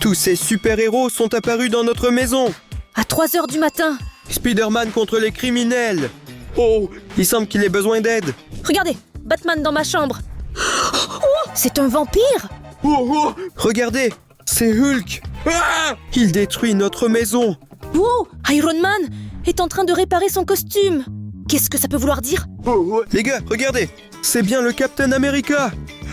Tous ces super-héros sont apparus dans notre maison. À 3 heures du matin. Spider-Man contre les criminels. Oh, il semble qu'il ait besoin d'aide. Regardez, Batman dans ma chambre. Oh, c'est un vampire? Regardez, c'est Hulk. Il détruit notre maison. Oh, Iron Man est en train de réparer son costume. Qu'est-ce que ça peut vouloir dire? Les gars, regardez, c'est bien le Captain America.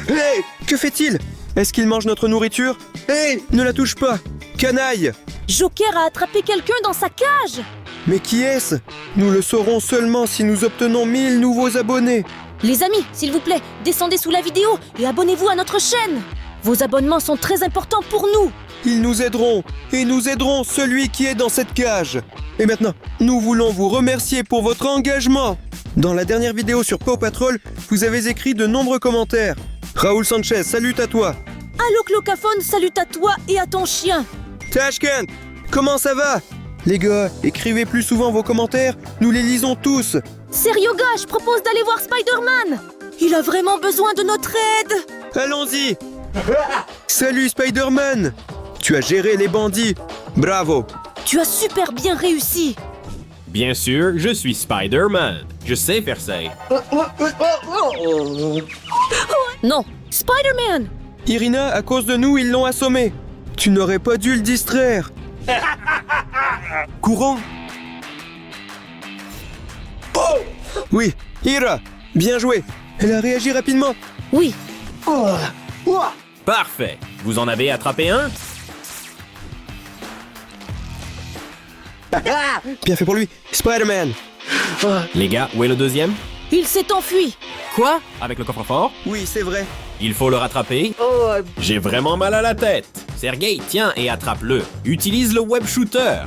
Hey, que fait-il? Est-ce qu'il mange notre nourriture? Hey, ne la touche pas. Canaille. Joker a attrapé quelqu'un dans sa cage. Mais qui est-ce? Nous le saurons seulement si nous obtenons 1000 nouveaux abonnés. Les amis, s'il vous plaît, descendez sous la vidéo et abonnez-vous à notre chaîne. Vos abonnements sont très importants pour nous. Ils nous aideront, et nous aiderons celui qui est dans cette cage. Et maintenant, nous voulons vous remercier pour votre engagement. Dans la dernière vidéo sur Paw Patrol, vous avez écrit de nombreux commentaires. Raoul Sanchez, salut à toi. Allo Clocaphone, salut à toi et à ton chien. Tashkent, comment ça va? Les gars, écrivez plus souvent vos commentaires, nous les lisons tous. Serioga, je propose d'aller voir Spider-Man. Il a vraiment besoin de notre aide. Allons-y. Salut Spider-Man. Tu as géré les bandits. Bravo. Tu as super bien réussi. Bien sûr, je suis Spider-Man. Je sais faire ça. Non, Spider-Man. Irina, à cause de nous, ils l'ont assommé. Tu n'aurais pas dû le distraire. Courons. Oui, Ira, bien joué. Elle a réagi rapidement. Oui. Parfait. Vous en avez attrapé un? Bien fait pour lui. Spider-Man. Les gars, où est le deuxième? Il s'est enfui. Quoi? Avec le coffre-fort? Oui, c'est vrai. Il faut le rattraper. J'ai vraiment mal à la tête. Sergei, tiens et attrape-le. Utilise le web shooter.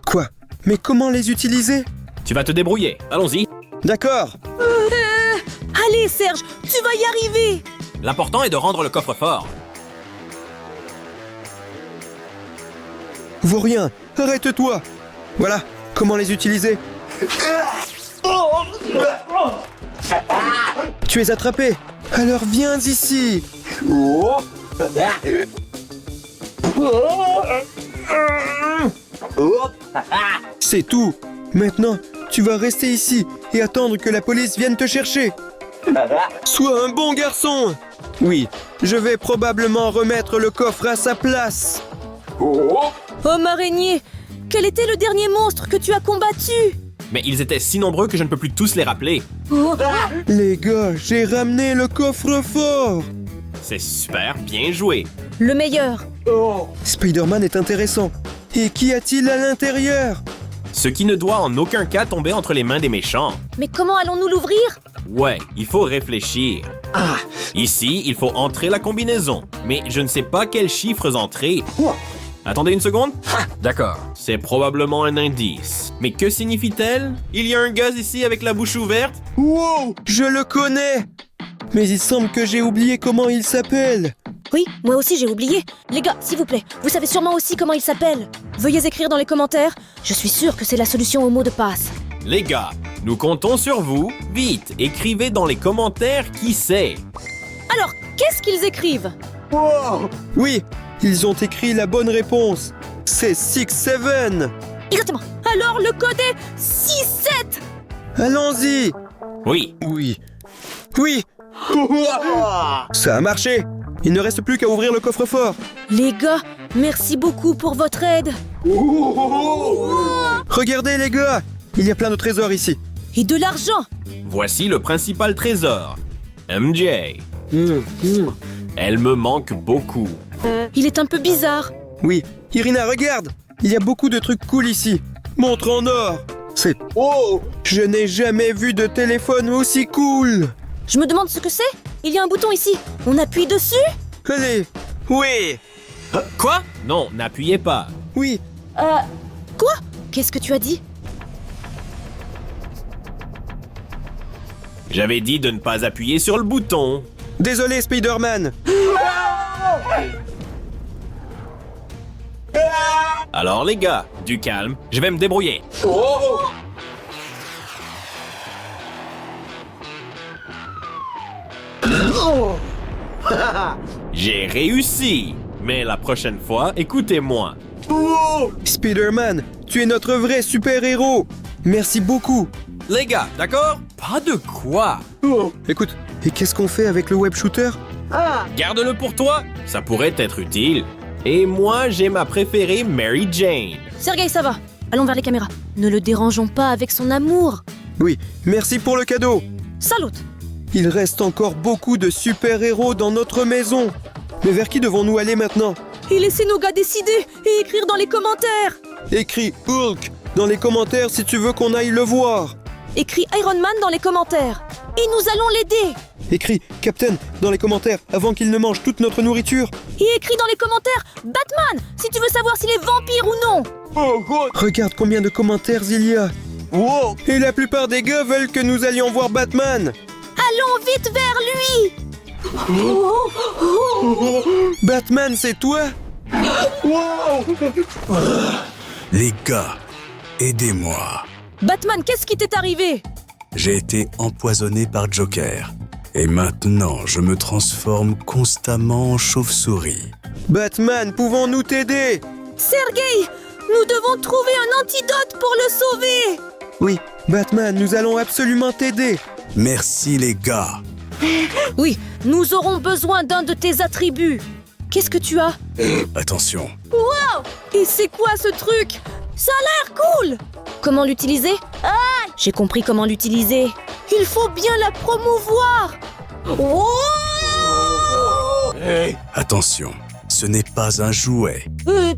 Quoi? Mais comment les utiliser? Tu vas te débrouiller. Allons-y. D'accord. Allez, Serge, tu vas y arriver. L'important est de rendre le coffre-fort. Vaurien, arrête-toi. Voilà, comment les utiliser? Tu es attrapé. Alors viens ici. C'est tout. Maintenant, tu vas rester ici et attendre que la police vienne te chercher. Sois un bon garçon. Oui, je vais probablement remettre le coffre à sa place. Homme araignée, quel était le dernier monstre que tu as combattu? Mais ils étaient si nombreux que je ne peux plus tous les rappeler. Les gars, j'ai ramené le coffre-fort. C'est super bien joué. Le meilleur. Spider-Man est intéressant. Et qu'y a-t-il à l'intérieur? Ce qui ne doit en aucun cas tomber entre les mains des méchants. Mais comment allons-nous l'ouvrir? Ouais, il faut réfléchir. Ici, il faut entrer la combinaison. Mais je ne sais pas quels chiffres entrer. Attendez une seconde. D'accord. C'est probablement un indice. Mais que signifie-t-elle? Il y a un gaz ici avec la bouche ouverte? Wow, je le connais. Mais il semble que j'ai oublié comment il s'appelle. Oui, moi aussi j'ai oublié. Les gars, s'il vous plaît, vous savez sûrement aussi comment il s'appelle. Veuillez écrire dans les commentaires. Je suis sûre que c'est la solution au mot de passe. Les gars, nous comptons sur vous. Vite, écrivez dans les commentaires qui c'est. Alors, qu'est-ce qu'ils écrivent? Oui, ils ont écrit la bonne réponse. C'est 6-7. Exactement. Alors, le code est 6-7. Allons-y. Oui, Oui. Oui. Ça a marché. Il ne reste plus qu'à ouvrir le coffre-fort. Les gars, merci beaucoup pour votre aide. Regardez les gars, il y a plein de trésors ici. Et de l'argent. voici le principal trésor. MJ. Elle me manque beaucoup. Il est un peu bizarre. Oui, Irina, regarde. Il y a beaucoup de trucs cool ici. Montre en or. C'est... Oh! Je n'ai jamais vu de téléphone aussi cool. Je me demande ce que c'est. Il y a un bouton ici. On appuie dessus? Allez. Oui. Quoi? Non, n'appuyez pas. Oui. Quoi? Qu'est-ce que tu as dit? J'avais dit de ne pas appuyer sur le bouton. Désolé, Spider-Man. Alors les gars, du calme, je vais me débrouiller. J'ai réussi. Mais la prochaine fois, écoutez-moi. Spider-Man, tu es notre vrai super-héros. Merci beaucoup. Les gars, d'accord? Pas de quoi. Écoute, et qu'est-ce qu'on fait avec le web shooter? Garde-le pour toi, ça pourrait être utile. Et moi, j'ai ma préférée, Mary Jane. Sergei, ça va. Allons vers les caméras. Ne le dérangeons pas avec son amour. Oui, merci pour le cadeau. Salut. Il reste encore beaucoup de super-héros dans notre maison. Mais vers qui devons-nous aller maintenant? Et laissez nos gars décider et écrire dans les commentaires. Écris Hulk dans les commentaires si tu veux qu'on aille le voir. Écris Iron Man dans les commentaires. Et nous allons l'aider. Écris Captain dans les commentaires avant qu'il ne mange toute notre nourriture. Et écris dans les commentaires Batman si tu veux savoir s'il est vampire ou non. Regarde combien de commentaires il y a. Et la plupart des gars veulent que nous allions voir Batman. Allons vite vers lui. Batman, c'est toi? Les gars, aidez-moi. Batman, qu'est-ce qui t'est arrivé? J'ai été empoisonné par Joker. Et maintenant, je me transforme constamment en chauve-souris. Batman, pouvons-nous t'aider? Sergei, nous devons trouver un antidote pour le sauver. Oui, Batman, nous allons absolument t'aider. Merci les gars. Oui, nous aurons besoin d'un de tes attributs. Qu'est-ce que tu as? Attention. Et c'est quoi ce truc? Ça a l'air cool. Comment l'utiliser? J'ai compris comment l'utiliser. Il faut bien la promouvoir. Attention, ce n'est pas un jouet.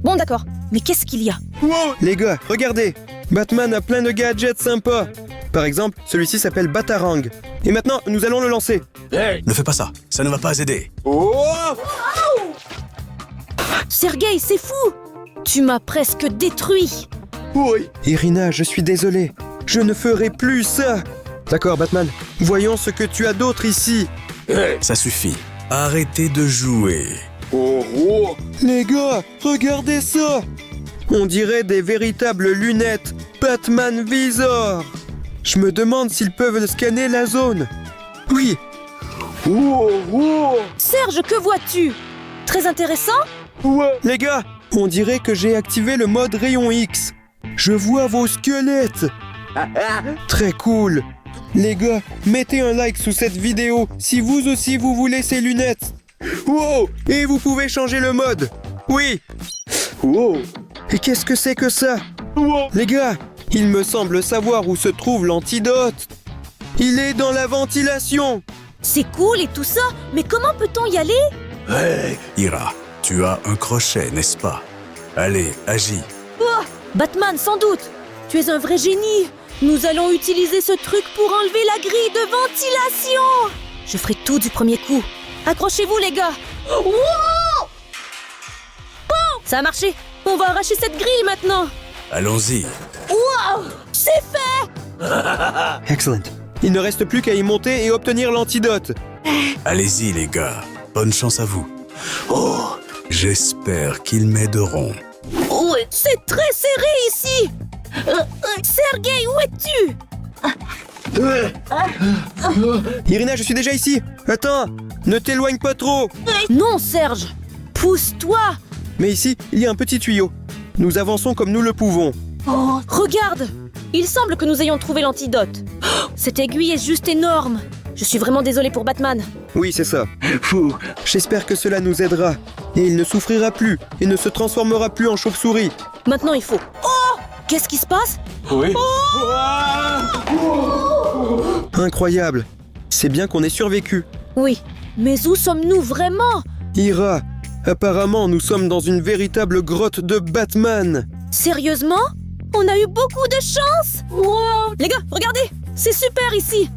Bon d'accord, mais qu'est-ce qu'il y a? Les gars, regardez. Batman a plein de gadgets sympas. Par exemple, celui-ci s'appelle Batarang. Et maintenant, nous allons le lancer. Ne fais pas ça, ça ne va pas aider. Sergei, c'est fou. Tu m'as presque détruit. Irina, je suis désolé. Je ne ferai plus ça. D'accord, Batman. Voyons ce que tu as d'autre ici. Ça suffit. Arrêtez de jouer. Les gars, regardez ça. On dirait des véritables lunettes Batman Visor. Je me demande s'ils peuvent scanner la zone. Oui. Serge, que vois-tu? Très intéressant? Les gars, on dirait que j'ai activé le mode rayon X. Je vois vos squelettes. Très cool. Les gars, mettez un like sous cette vidéo si vous aussi vous voulez ces lunettes. Et vous pouvez changer le mode. Oui. Et qu'est-ce que c'est que ça? Les gars, il me semble savoir où se trouve l'antidote. Il est dans la ventilation. C'est cool et tout ça, mais comment peut-on y aller? Ira, tu as un crochet, n'est-ce pas? Allez, agis. Batman, sans doute. Tu es un vrai génie. Nous allons utiliser ce truc pour enlever la grille de ventilation. Je ferai tout du premier coup. Accrochez-vous, les gars. Ça a marché. On va arracher cette grille maintenant. Allons-y. C'est fait. Excellent. Il ne reste plus qu'à y monter et obtenir l'antidote. Allez-y les gars. Bonne chance à vous. J'espère qu'ils m'aideront. C'est très serré ici. Sergei, où es-tu? Irina, je suis déjà ici. Attends, ne t'éloigne pas trop. Non, Serge. Pousse-toi. Mais ici, il y a un petit tuyau. Nous avançons comme nous le pouvons. Regarde. Il semble que nous ayons trouvé l'antidote. Cette aiguille est juste énorme. Je suis vraiment désolée pour Batman. Oui, c'est ça. J'espère que cela nous aidera. Et il ne souffrira plus et ne se transformera plus en chauve-souris. Maintenant, il faut... Qu'est-ce qui se passe? Incroyable. C'est bien qu'on ait survécu. Oui, mais où sommes-nous vraiment? Ira, apparemment nous sommes dans une véritable grotte de Batman. Sérieusement? On a eu beaucoup de chance. Les gars, regardez. C'est super ici.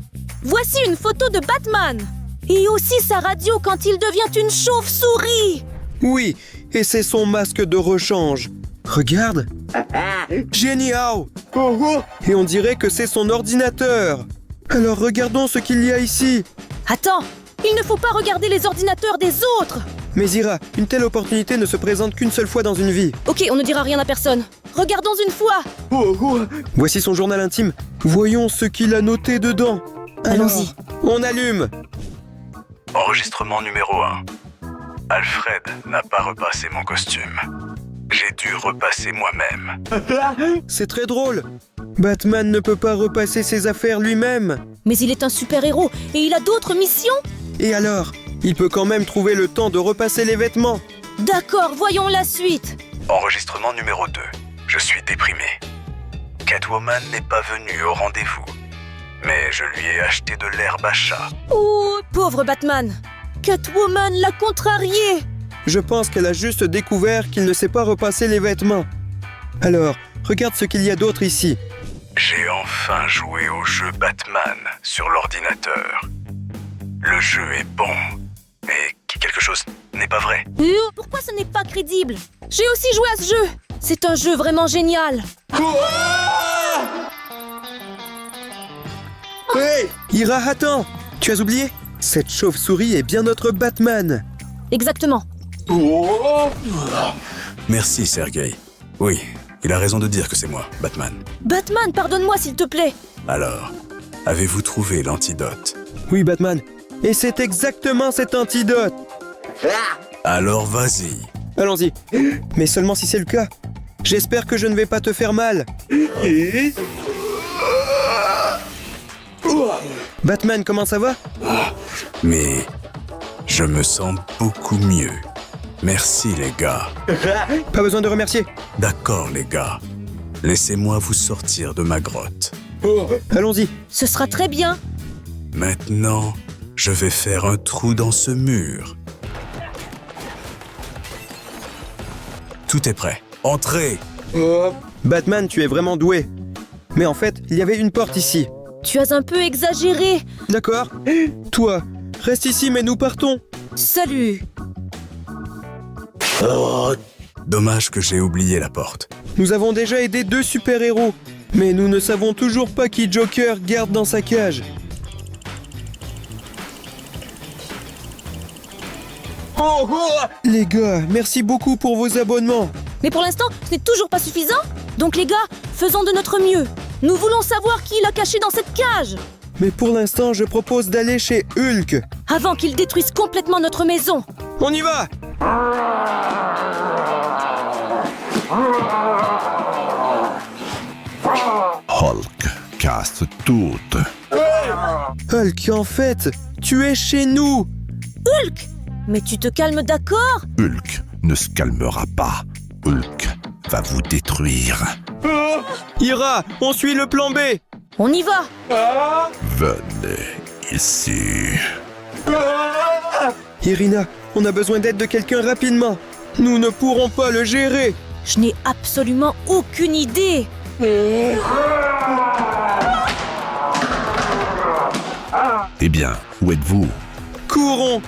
Voici une photo de Batman. Et aussi sa radio quand il devient une chauve-souris. Oui, et c'est son masque de rechange. Regarde. Génial. Et on dirait que c'est son ordinateur. Alors regardons ce qu'il y a ici. Attends, il ne faut pas regarder les ordinateurs des autres. Mais Ira, une telle opportunité ne se présente qu'une seule fois dans une vie. Ok, on ne dira rien à personne. Regardons une fois. Voici son journal intime. Voyons ce qu'il a noté dedans. Allons-y. On allume. Enregistrement numéro 1. Alfred n'a pas repassé mon costume. J'ai dû repasser moi-même. C'est très drôle. Batman ne peut pas repasser ses affaires lui-même. Mais il est un super-héros et il a d'autres missions. Et alors, il peut quand même trouver le temps de repasser les vêtements. D'accord, voyons la suite. Enregistrement numéro 2. Je suis déprimé. Catwoman n'est pas venue au rendez-vous. Mais je lui ai acheté de l'herbe à chat. Oh, pauvre Batman. Catwoman l'a contrarié. Je pense qu'elle a juste découvert qu'il ne sait pas repasser les vêtements. Alors, regarde ce qu'il y a d'autre ici. J'ai enfin joué au jeu Batman sur l'ordinateur. Le jeu est bon, mais quelque chose n'est pas vrai. Pourquoi ce n'est pas crédible? J'ai aussi joué à ce jeu. C'est un jeu vraiment génial. Hey, Ira, attends. Tu as oublié? Cette chauve-souris est bien notre Batman. Exactement. Merci, Sergei. Oui, il a raison de dire que c'est moi, Batman. Batman, pardonne-moi s'il te plaît. Alors, avez-vous trouvé l'antidote? Oui, Batman. Et c'est exactement cet antidote. Alors vas-y. Allons-y. Mais seulement si c'est le cas. J'espère que je ne vais pas te faire mal. Batman, comment ça va? Mais je me sens beaucoup mieux. Merci les gars. Pas besoin de remercier. D'accord les gars. Laissez-moi vous sortir de ma grotte. Allons-y. Ce sera très bien. Maintenant, je vais faire un trou dans ce mur. Tout est prêt. Entrez! Batman, tu es vraiment doué. Mais en fait, il y avait une porte ici. Tu as un peu exagéré. D'accord. Toi, reste ici, mais nous partons. Salut. Dommage que j'ai oublié la porte. Nous avons déjà aidé 2 super-héros. Mais nous ne savons toujours pas qui Joker garde dans sa cage. Les gars, merci beaucoup pour vos abonnements. Mais pour l'instant, ce n'est toujours pas suffisant. Donc les gars, faisons de notre mieux. Nous voulons savoir qui l'a caché dans cette cage. Mais pour l'instant, je propose d'aller chez Hulk. Avant qu'il détruise complètement notre maison. On y va! Hulk casse toutes. Hulk, en fait, tu es chez nous. Hulk! Mais tu te calmes, d'accord? Hulk ne se calmera pas. Hulk va vous détruire. Ira, on suit le plan B. On y va. Venez ici. Irina, on a besoin d'aide de quelqu'un rapidement. Nous ne pourrons pas le gérer. Je n'ai absolument aucune idée. Eh bien, où êtes-vous? Courons.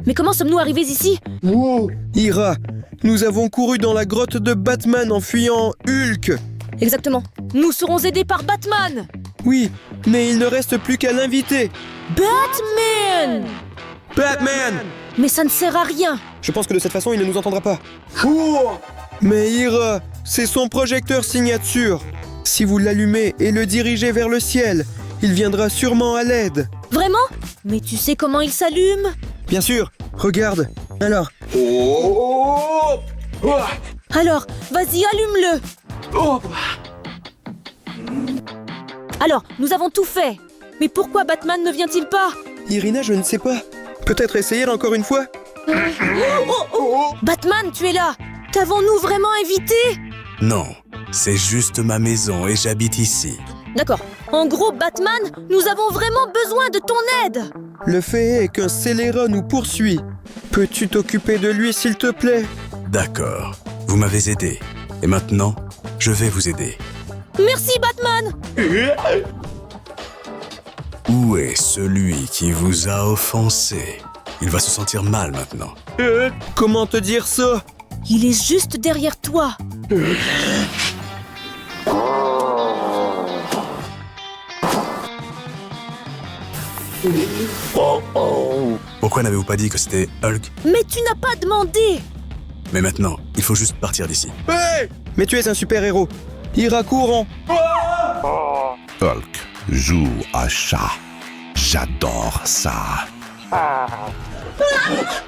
Mais comment sommes-nous arrivés ici? Ira, nous avons couru dans la grotte de Batman en fuyant Hulk. Exactement. Nous serons aidés par Batman. Oui, mais il ne reste plus qu'à l'inviter. Batman! Batman! Mais ça ne sert à rien. Je pense que de cette façon, il ne nous entendra pas. Mais Ira, c'est son projecteur signature. Si vous l'allumez et le dirigez vers le ciel, il viendra sûrement à l'aide. Vraiment? Mais tu sais comment il s'allume? Bien sûr, regarde. Alors, Alors, vas-y, allume-le. Alors, nous avons tout fait. Mais pourquoi Batman ne vient-il pas? Irina, je ne sais pas. Peut-être essayer encore une fois? Batman, tu es là. T'avons-nous vraiment invité? Non, c'est juste ma maison et j'habite ici. D'accord. En gros, Batman, nous avons vraiment besoin de ton aide. Le fait est qu'un scélérat nous poursuit. Peux-tu t'occuper de lui, s'il te plaît? D'accord, vous m'avez aidé. Et maintenant, je vais vous aider. Merci, Batman. Où est celui qui vous a offensé? Il va se sentir mal maintenant. Comment te dire ça? Il est juste derrière toi. Pourquoi n'avez-vous pas dit que c'était Hulk? Mais tu n'as pas demandé. Mais maintenant, il faut juste partir d'ici. Hey! Mais tu es un super-héros. Ira, courons. Hulk joue à chat. J'adore ça.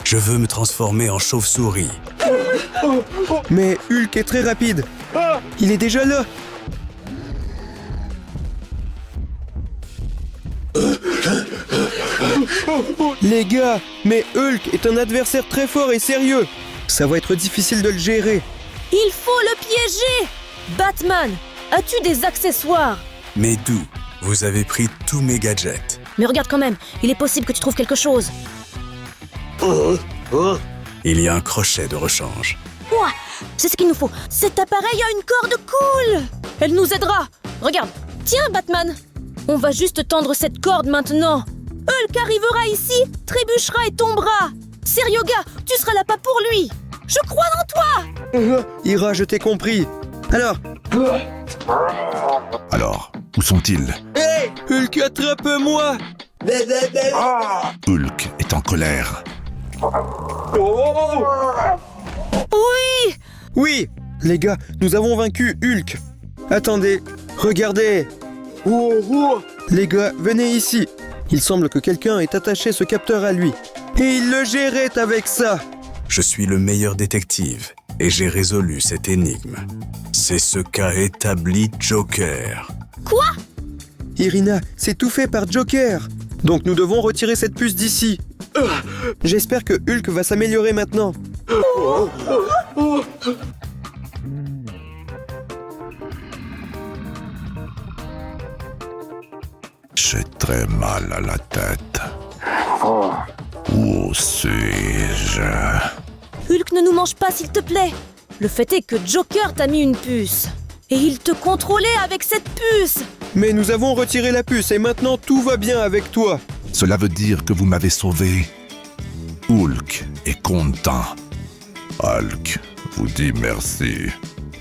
Je veux me transformer en chauve-souris. Mais Hulk est très rapide. Il est déjà là. Les gars, mais Hulk est un adversaire très fort et sérieux. Ça va être difficile de le gérer. Il faut le piéger! Batman, as-tu des accessoires? Mais d'où? Vous avez pris tous mes gadgets. Mais regarde quand même, il est possible que tu trouves quelque chose. Il y a un crochet de rechange. Ouah, c'est ce qu'il nous faut. Cet appareil a une corde cool. Elle nous aidera. Regarde, tiens Batman. On va juste tendre cette corde maintenant. Hulk arrivera ici, trébuchera et tombera. Seryoga, tu seras là pas pour lui. Je crois en toi. Ira, je t'ai compris. Alors, où sont-ils? Hulk, attrape-moi. Hulk est en colère. Oui. Oui, les gars, nous avons vaincu Hulk. Attendez, regardez. Les gars, venez ici. Il semble que quelqu'un ait attaché ce capteur à lui. Et il le gérait avec ça. Je suis le meilleur détective et j'ai résolu cette énigme. C'est ce qu'a établi Joker. Quoi? Irina, c'est tout fait par Joker. Donc nous devons retirer cette puce d'ici. J'espère que Hulk va s'améliorer maintenant. J'ai très mal à la tête. Où suis-je? Hulk, ne nous mange pas s'il te plaît. Le fait est que Joker t'a mis une puce. Et il te contrôlait avec cette puce. Mais nous avons retiré la puce et maintenant tout va bien avec toi. Cela veut dire que vous m'avez sauvé. Hulk est content. Hulk vous dit merci.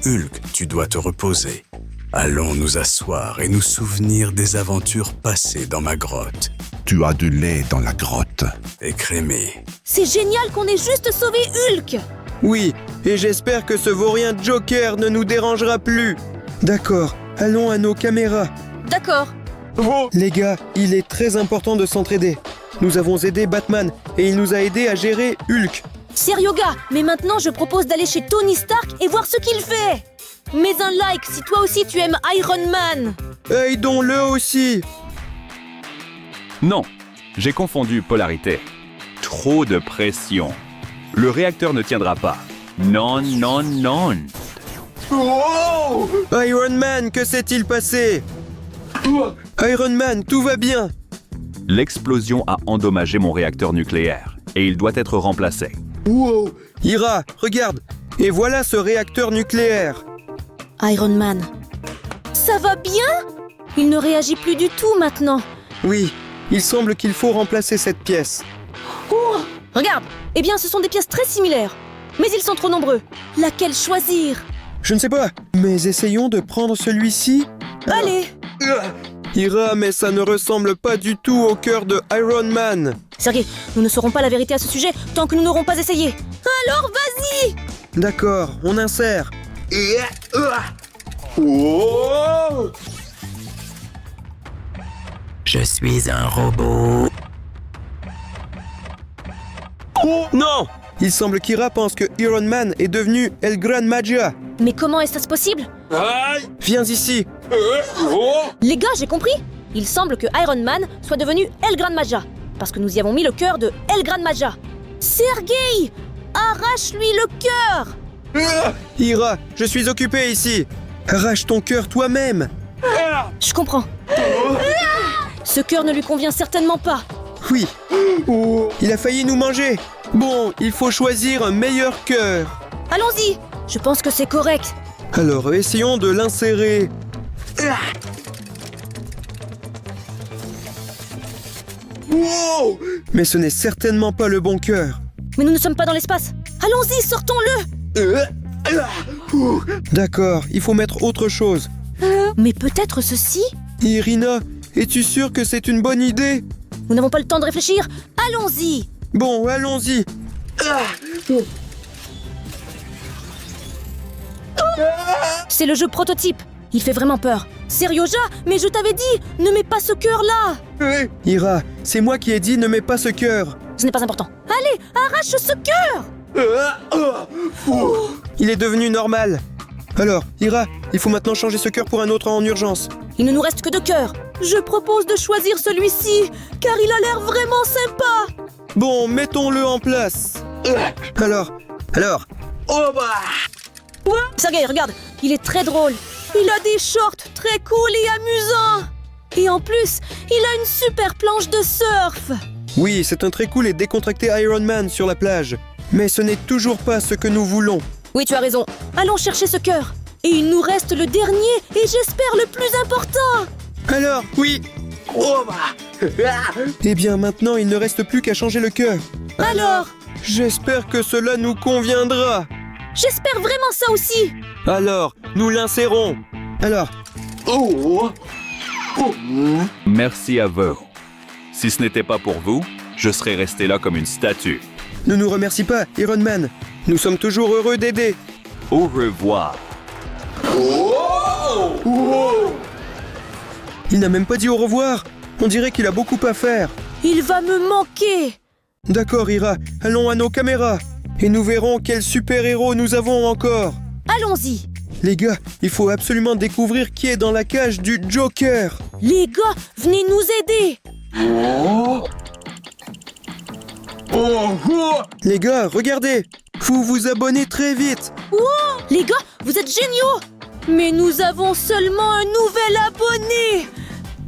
Hulk, tu dois te reposer. Allons nous asseoir et nous souvenir des aventures passées dans ma grotte. Tu as du lait dans la grotte. Écrémé. C'est génial qu'on ait juste sauvé Hulk. Oui, et j'espère que ce vaurien Joker ne nous dérangera plus. D'accord, allons à nos caméras. D'accord. Les gars, il est très important de s'entraider. Nous avons aidé Batman et il nous a aidé à gérer Hulk. Seryoga, mais maintenant je propose d'aller chez Tony Stark et voir ce qu'il fait. Mets un like si toi aussi tu aimes Iron Man. Aidons-le aussi. Non, j'ai confondu polarité. Trop de pression. Le réacteur ne tiendra pas. Non, non, non. Iron Man, que s'est-il passé? Iron Man, tout va bien. L'explosion a endommagé mon réacteur nucléaire et il doit être remplacé. Ira, regarde. Et voilà ce réacteur nucléaire. Iron Man. Ça va bien? Il ne réagit plus du tout maintenant. Oui, il semble qu'il faut remplacer cette pièce. Regarde. Eh bien, ce sont des pièces très similaires. Mais ils sont trop nombreux. Laquelle choisir? Je ne sais pas, mais essayons de prendre celui-ci. Allez. Ira, mais ça ne ressemble pas du tout au cœur de Iron Man. Sergei, nous ne saurons pas la vérité à ce sujet tant que nous n'aurons pas essayé. Alors vas-y! D'accord, on insère. Je suis un robot. Non! Il semble qu'Ira pense que Iron Man est devenu El Gran Magia. Mais comment est-ce possible? Viens ici. Les gars, j'ai compris. Il semble que Iron Man soit devenu El Gran Magia. Parce que nous y avons mis le cœur de El Gran Magia. Sergei! Arrache-lui le cœur! Ira, je suis occupé ici. Arrache ton cœur toi-même. Je comprends. Ce cœur ne lui convient certainement pas. Oui. Il a failli nous manger. Bon, il faut choisir un meilleur cœur. Allons-y. Je pense que c'est correct. Alors, essayons de l'insérer. Mais ce n'est certainement pas le bon cœur. Mais nous ne sommes pas dans l'espace. Allons-y, sortons-le. D'accord, il faut mettre autre chose. Mais peut-être ceci? Irina, es-tu sûre que c'est une bonne idée? Nous n'avons pas le temps de réfléchir. Allons-y. Bon, allons-y. C'est le jeu prototype. Il fait vraiment peur. Seryoja, mais je t'avais dit, ne mets pas ce cœur-là. Ira, c'est moi qui ai dit ne mets pas ce cœur. Ce n'est pas important. Allez, arrache ce cœur! Il est devenu normal. Alors, Ira, il faut maintenant changer ce cœur pour un autre en urgence. Il ne nous reste que 2 cœurs. Je propose de choisir celui-ci, car il a l'air vraiment sympa. Bon, mettons-le en place. Alors. Sergei, regarde, il est très drôle. Il a des shorts très cool et amusants. Et en plus, il a une super planche de surf. Oui, c'est un très cool et décontracté Iron Man sur la plage. Mais ce n'est toujours pas ce que nous voulons. Oui, tu as raison. Allons chercher ce cœur. Et il nous reste le dernier et j'espère le plus important. Alors, oui. Eh bien, maintenant, il ne reste plus qu'à changer le cœur. Alors, J'espère que cela nous conviendra. j'espère vraiment ça aussi. Alors, nous l'insérons. Alors, Merci à vous. Si ce n'était pas pour vous, je serais resté là comme une statue. ne nous remercie pas, Iron Man. Nous sommes toujours heureux d'aider. Au revoir. Il n'a même pas dit au revoir. On dirait qu'il a beaucoup à faire. Il va me manquer. D'accord, Ira, allons à nos caméras. Et nous verrons quel super-héros nous avons encore. Allons-y. Les gars, il faut absolument découvrir qui est dans la cage du Joker. Les gars, venez nous aider. Les gars, regardez. Vous vous abonnez très vite. Les gars, vous êtes géniaux. Mais nous avons seulement un nouvel abonné.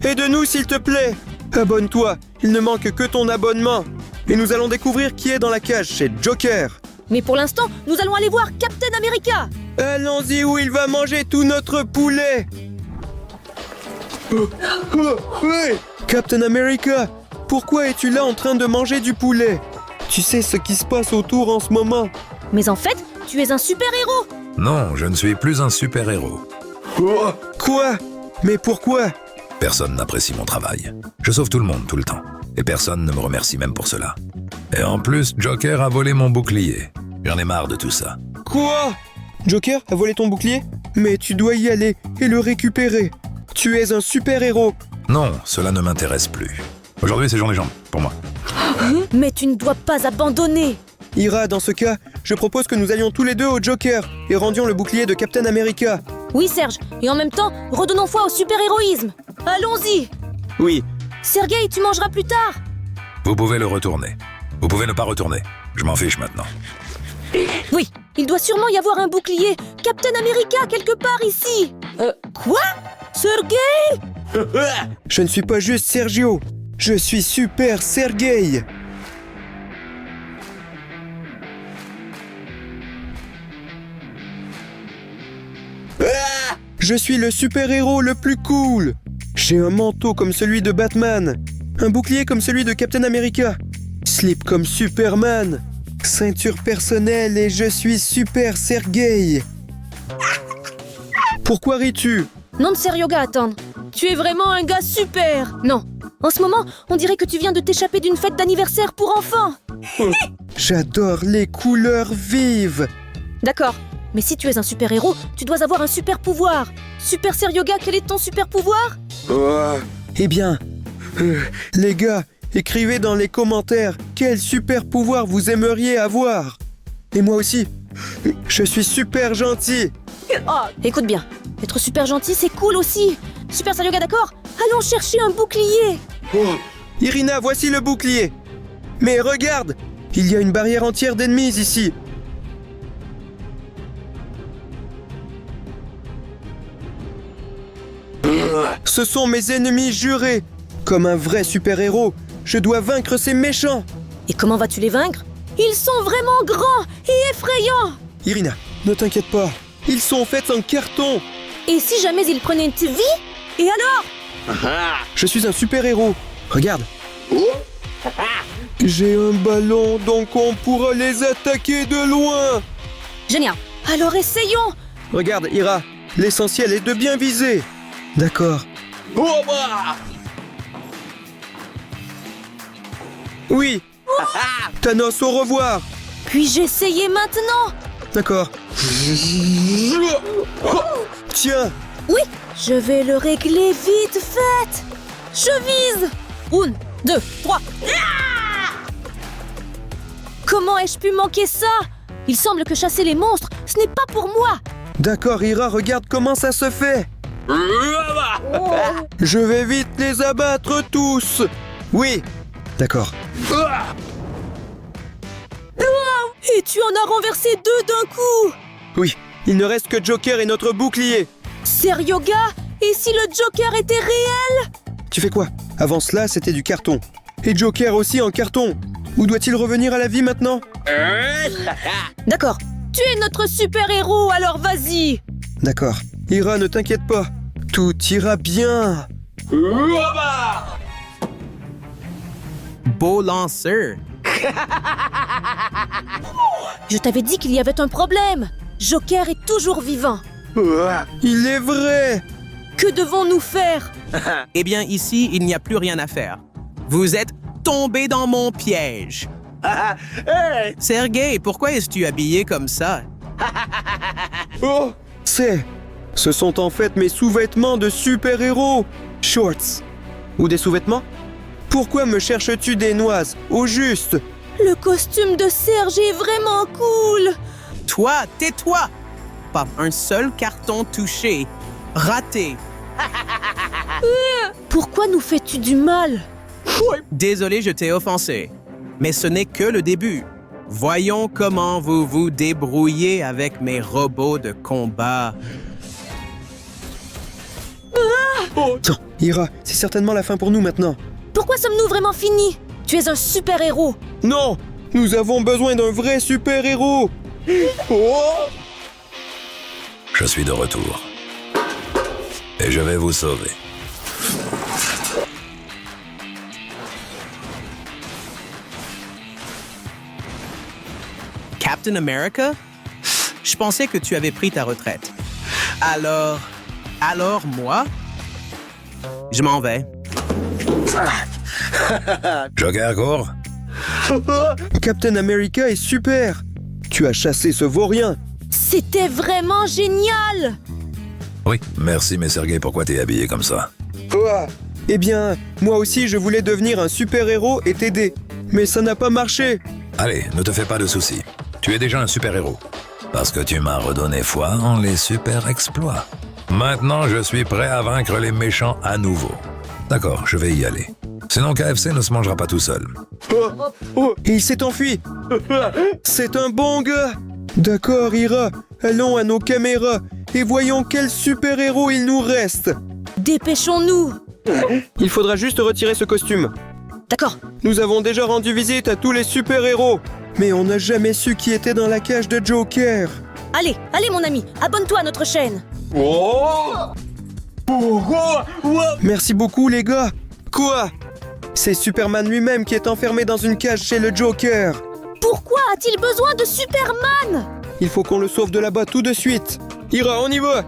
Aide-nous, s'il te plaît. Abonne-toi. Il ne manque que ton abonnement. Et nous allons découvrir qui est dans la cage chez Joker. Mais pour l'instant, nous allons aller voir Captain America. Allons-y où il va manger tout notre poulet. Captain America, pourquoi es-tu là en train de manger du poulet? Tu sais ce qui se passe autour en ce moment. Mais en fait, tu es un super-héros. Non, je ne suis plus un super-héros. Quoi? Mais pourquoi? Personne n'apprécie mon travail. Je sauve tout le monde tout le temps. Et personne ne me remercie même pour cela. Et en plus, Joker a volé mon bouclier. J'en ai marre de tout ça. Quoi? Joker a volé ton bouclier? Mais tu dois y aller et le récupérer. Tu es un super-héros. Non, cela ne m'intéresse plus. Aujourd'hui, c'est journée jambes, pour moi. Mais tu ne dois pas abandonner. Ira, dans ce cas, je propose que nous allions tous les deux au Joker et rendions le bouclier de Captain America. Oui, Serge. Et en même temps, redonnons foi au super-héroïsme. Allons-y. Oui. Sergei, tu mangeras plus tard. Vous pouvez le retourner. Vous pouvez ne pas retourner. Je m'en fiche maintenant. Oui, il doit sûrement y avoir un bouclier Captain America quelque part ici. Quoi? Sergei? Je ne suis pas juste Sergio. Je suis Super Sergei. Je suis le super-héros le plus cool. J'ai un manteau comme celui de Batman, un bouclier comme celui de Captain America, slip comme Superman, ceinture personnelle et je suis Super Sergei. Pourquoi ris-tu? Non de sérioga, attendre. Tu es vraiment un gars super. Non. En ce moment, on dirait que tu viens de t'échapper d'une fête d'anniversaire pour enfants. J'adore les couleurs vives. D'accord. Mais si tu es un super-héros, tu dois avoir un super-pouvoir. Super Serioga, quel est ton super-pouvoir? Eh bien, les gars, écrivez dans les commentaires quel super-pouvoir vous aimeriez avoir. Et moi aussi, je suis super gentil. Écoute bien, être super gentil, c'est cool aussi. Super Serioga, d'accord? Allons chercher un bouclier. Irina, voici le bouclier. Mais regarde, il y a une barrière entière d'ennemis ici. Ce sont mes ennemis jurés. Comme un vrai super-héros, je dois vaincre ces méchants. Et comment vas-tu les vaincre? Ils sont vraiment grands et effrayants. Irina, ne t'inquiète pas. Ils sont faits en carton. Et si jamais ils prenaient une petite vie? Et alors? Je suis un super-héros. Regarde. J'ai un ballon, donc on pourra les attaquer de loin. Génial. Alors essayons. Regarde, Ira, l'essentiel est de bien viser. D'accord. Oui. Thanos, au revoir. Puis-je essayer maintenant? D'accord. Tiens. Oui, je vais le régler vite fait. Je vise. Un, 2, 3. Comment ai-je pu manquer ça? Il semble que chasser les monstres, ce n'est pas pour moi. D'accord, Ira, regarde comment ça se fait. Je vais vite les abattre tous. Oui. D'accord. Et tu en as renversé 2 d'un coup. Oui, il ne reste que Joker et notre bouclier. Sérieux, gars? Et si le Joker était réel? Tu fais quoi? Avant cela, c'était du carton. Et Joker aussi en carton. Où doit-il revenir à la vie maintenant? D'accord. Tu es notre super-héros, alors vas-y. D'accord. Ira, ne t'inquiète pas. Tout ira bien. Beau lanceur. Je t'avais dit qu'il y avait un problème. Joker est toujours vivant. Il est vrai. Que devons-nous faire? Eh bien, ici, il n'y a plus rien à faire. Vous êtes tombé dans mon piège. Sergei, pourquoi es-tu habillé comme ça? Oh, ce sont en fait mes sous-vêtements de super-héros. Shorts. Ou des sous-vêtements? Pourquoi me cherches-tu des noises? Au juste. Le costume de Serge est vraiment cool. Toi, tais-toi! Pas un seul carton touché. Raté. Pourquoi nous fais-tu du mal? Désolé, je t'ai offensé. Mais ce n'est que le début. Voyons comment vous vous débrouillez avec mes robots de combat. Tiens, Ira, c'est certainement la fin pour nous maintenant. Pourquoi sommes-nous vraiment finis? Tu es un super-héros. Non, nous avons besoin d'un vrai super-héros. Oh! Je suis de retour. Et je vais vous sauver. Captain America? Je pensais que tu avais pris ta retraite. Alors moi? Je m'en vais. Joker court. Captain America est super. Tu as chassé ce vaurien. C'était vraiment génial. Oui, merci, mais Sergei, pourquoi t'es habillé comme ça? Eh bien, moi aussi je voulais devenir un super-héros et t'aider. Mais ça n'a pas marché. Allez, ne te fais pas de soucis. Tu es déjà un super-héros. Parce que tu m'as redonné foi en les super-exploits. Maintenant, je suis prêt à vaincre les méchants à nouveau. D'accord, je vais y aller. Sinon, KFC ne se mangera pas tout seul. Et il s'est enfui. C'est un bon gars. D'accord, Ira. Allons à nos caméras et voyons quel super-héros il nous reste. Dépêchons-nous. Il faudra juste retirer ce costume. D'accord. Nous avons déjà rendu visite à tous les super-héros. Mais on n'a jamais su qui était dans la cage de Joker. Allez, mon ami, abonne-toi à notre chaîne. Merci beaucoup, les gars. Quoi? C'est Superman lui-même qui est enfermé dans une cage chez le Joker. Pourquoi a-t-il besoin de Superman? Il faut qu'on le sauve de là-bas tout de suite. Ira, on y va.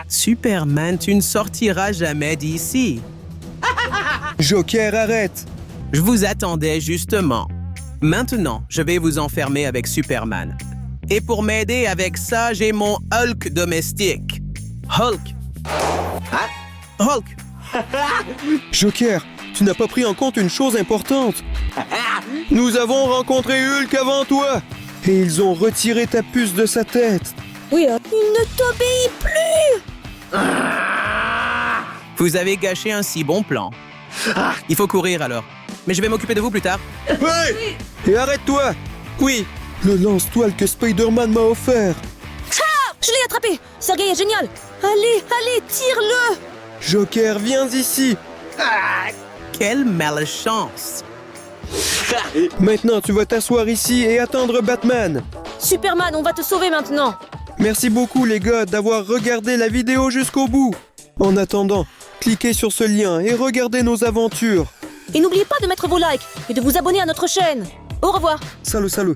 Superman, tu ne sortiras jamais d'ici. Joker, arrête. Je vous attendais justement. Maintenant, je vais vous enfermer avec Superman. Et pour m'aider avec ça, j'ai mon Hulk domestique. Hulk. Hulk. Joker, tu n'as pas pris en compte une chose importante. Nous avons rencontré Hulk avant toi. Et ils ont retiré ta puce de sa tête. Oui, il ne t'obéit plus. Vous avez gâché un si bon plan. Il faut courir alors. Mais je vais m'occuper de vous plus tard. Ouais. Et arrête-toi. Oui, le lance-toile que Spider-Man m'a offert. Je l'ai attrapé. Sergei est génial. Allez, tire-le. Joker, viens ici. Quelle malchance. Maintenant, tu vas t'asseoir ici et attendre Batman. Superman, on va te sauver maintenant. Merci beaucoup, les gars, d'avoir regardé la vidéo jusqu'au bout. En attendant, cliquez sur ce lien et regardez nos aventures. Et n'oubliez pas de mettre vos likes et de vous abonner à notre chaîne. Au revoir. Salut.